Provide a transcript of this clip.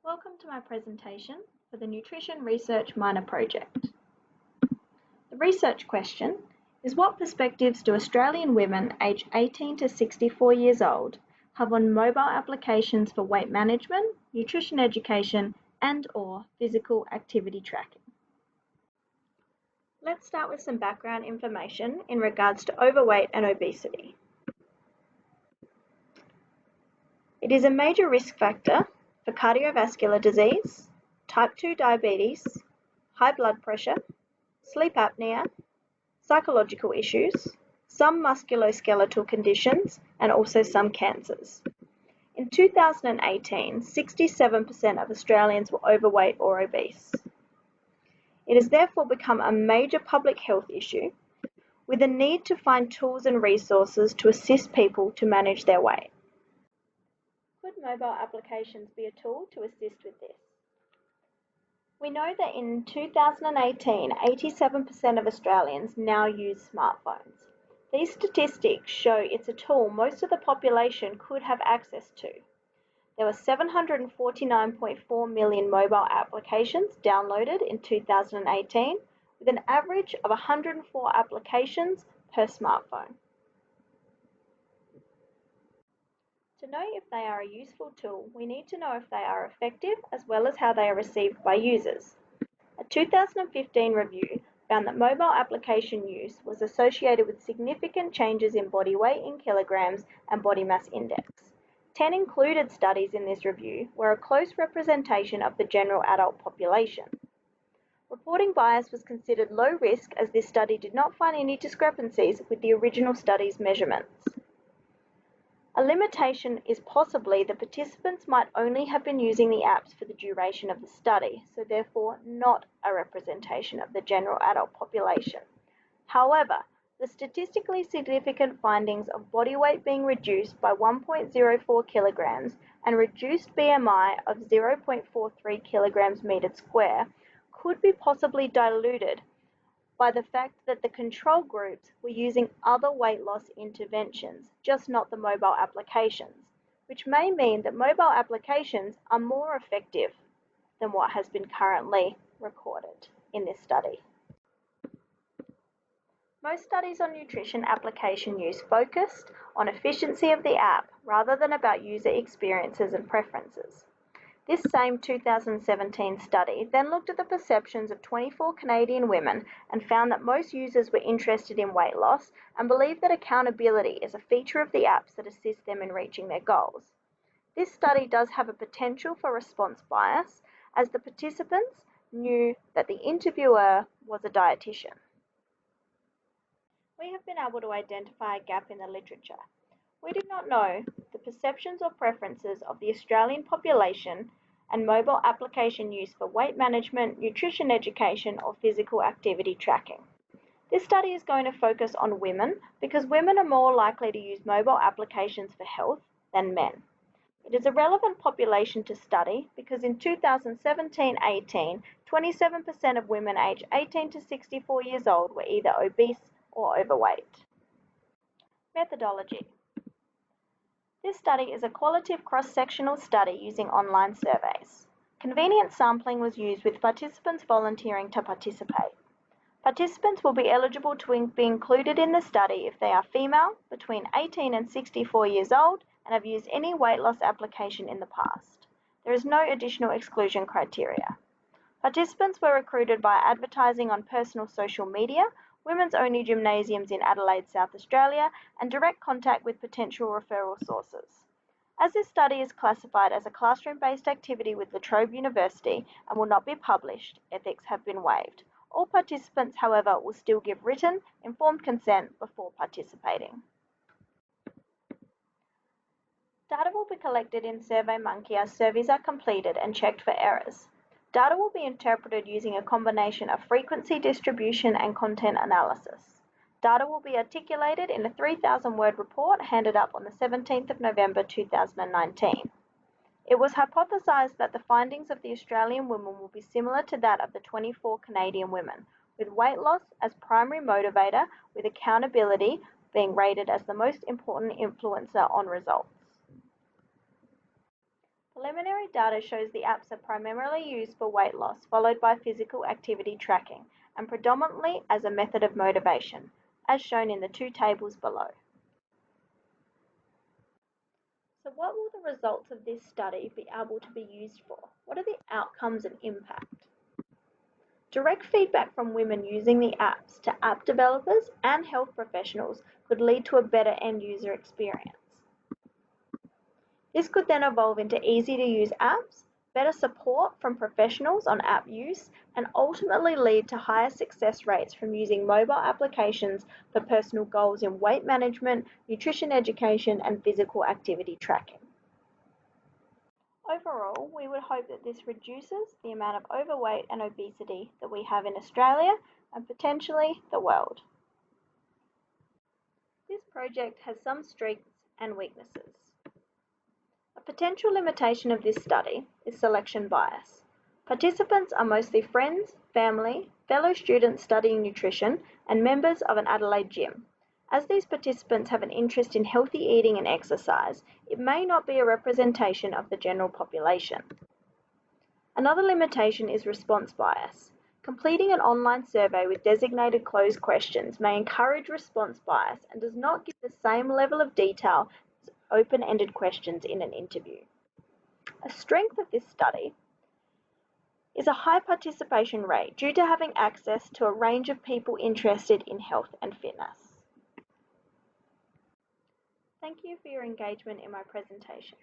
Welcome to my presentation for the Nutrition Research Minor Project. The research question is: what perspectives do Australian women aged 18 to 64 years old have on mobile applications for weight management, nutrition education, and/or physical activity tracking? Let's start with some background information in regards to overweight and obesity. It is a major risk factor for cardiovascular disease, type 2 diabetes, high blood pressure, sleep apnea, psychological issues, some musculoskeletal conditions, and also some cancers. In 2018, 67% of Australians were overweight or obese. It has therefore become a major public health issue with a need to find tools and resources to assist people to manage their weight. Could mobile applications be a tool to assist with this? We know that in 2018, 87% of Australians now use smartphones. These statistics show it's a tool most of the population could have access to. There were 749.4 million mobile applications downloaded in 2018, with an average of 104 applications per smartphone. To know if they are a useful tool, we need to know if they are effective as well as how they are received by users. A 2015 review found that mobile application use was associated with significant changes in body weight in kilograms and body mass index. 10 included studies in this review were a close representation of the general adult population. Reporting bias was considered low risk as this study did not find any discrepancies with the original study's measurements. A limitation is possibly the participants might only have been using the apps for the duration of the study, so therefore not a representation of the general adult population. However, the statistically significant findings of body weight being reduced by 1.04 kilograms and reduced BMI of 0.43 kilograms metered square could be possibly diluted by the fact that the control groups were using other weight loss interventions, just not the mobile applications, which may mean that mobile applications are more effective than what has been currently recorded in this study. Most studies on nutrition application use focused on efficiency of the app rather than about user experiences and preferences. This same 2017 study then looked at the perceptions of 24 Canadian women and found that most users were interested in weight loss and believe that accountability is a feature of the apps that assist them in reaching their goals. This study does have a potential for response bias, as the participants knew that the interviewer was a dietitian. We have been able to identify a gap in the literature. We do not know the perceptions or preferences of the Australian population and mobile application use for weight management, nutrition education, or physical activity tracking. This study is going to focus on women because women are more likely to use mobile applications for health than men. It is a relevant population to study because in 2017-18, 27% of women aged 18 to 64 years old were either obese or overweight. Methodology. This study is a qualitative cross-sectional study using online surveys. Convenient sampling was used with participants volunteering to participate. Participants will be eligible to be included in the study if they are female, between 18 and 64 years old, and have used any weight loss application in the past. There is no additional exclusion criteria. Participants were recruited by advertising on personal social media, women's-only gymnasiums in Adelaide, South Australia, and direct contact with potential referral sources. As this study is classified as a classroom-based activity with La Trobe University and will not be published, ethics have been waived. All participants, however, will still give written, informed consent before participating. Data will be collected in SurveyMonkey as surveys are completed and checked for errors. Data will be interpreted using a combination of frequency distribution and content analysis. Data will be articulated in a 3,000-word report handed up on the 17th of November 2019. It was hypothesized that the findings of the Australian women will be similar to that of the 24 Canadian women, with weight loss as primary motivator, with accountability being rated as the most important influencer on results. Preliminary data shows the apps are primarily used for weight loss, followed by physical activity tracking, and predominantly as a method of motivation, as shown in the two tables below. So what will the results of this study be able to be used for? What are the outcomes and impact? Direct feedback from women using the apps to app developers and health professionals could lead to a better end user experience. This could then evolve into easy-to-use apps, better support from professionals on app use, and ultimately lead to higher success rates from using mobile applications for personal goals in weight management, nutrition education, and physical activity tracking. Overall, we would hope that this reduces the amount of overweight and obesity that we have in Australia and potentially the world. This project has some strengths and weaknesses. A potential limitation of this study is selection bias. Participants are mostly friends, family, fellow students studying nutrition, and members of an Adelaide gym. As these participants have an interest in healthy eating and exercise, it may not be a representation of the general population. Another limitation is response bias. Completing an online survey with designated closed questions may encourage response bias and does not give the same level of detail as open-ended questions in an interview. A strength of this study is a high participation rate due to having access to a range of people interested in health and fitness. Thank you for your engagement in my presentation.